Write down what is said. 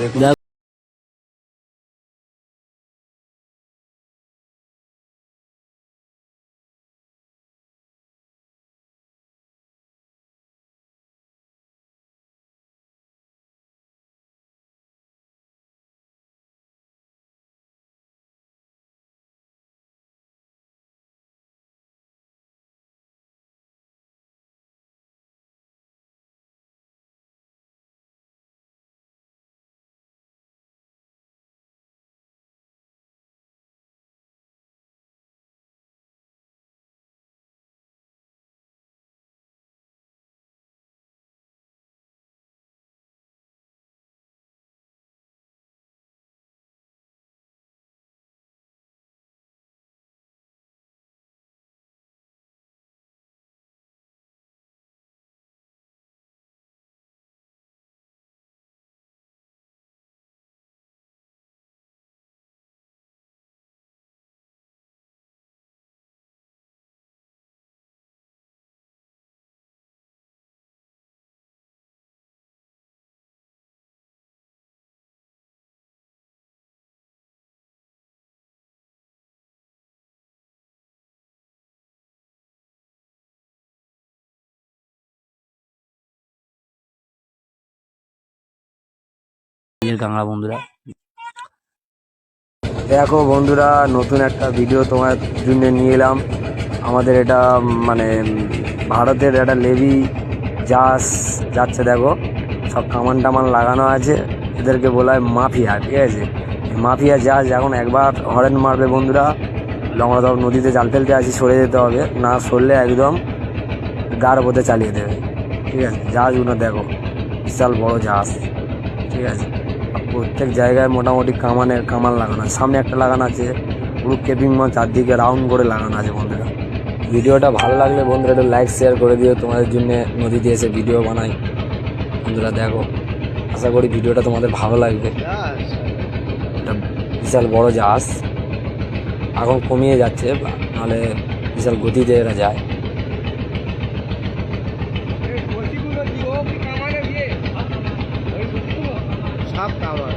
দেখুন। কাঁকড়া বন্ধুরা, দেখো বন্ধুরা, নতুন একটা ভিডিও তোমার জন্য নিয়ে এলাম। আমাদের এটা মানে ভারতের একটা নেভি জাহাজ যাচ্ছে, দেখো সব কামান টামান লাগানো আছে। এদেরকে বলা হয় মাফিয়া, ঠিক আছে? মাফিয়া জাহাজ এখন একবার হরেন মারবে বন্ধুরা, লংড়াদব নদীতে জাল ফেলতে আসি, সরে যেতে হবে, না সরলে একদম গাঢ় পথে চালিয়ে দেবে, ঠিক আছে? জাহাজগুলো দেখো, বিশাল বড় জাহাজ, ঠিক আছে? প্রত্যেক জায়গায় মোটামুটি কামান লাগানো আছে। সামনে একটা লাগানো আছে, পুরো কেপিং মাছ চারদিকে রাউন্ড করে লাগানো আছে বন্ধুরা। ভিডিওটা ভালো লাগলে বন্ধুরা একটু লাইক শেয়ার করে দিও। তোমাদের জন্য নদীতে এসে ভিডিও বানাই বন্ধুরা, দেখো। আশা করি ভিডিওটা তোমাদের ভালো লাগবে। একটা বিশাল বড় জাহাজ এখন কমিয়ে যাচ্ছে, নাহলে বিশাল গতিতে এরা যায়। সাপ কামার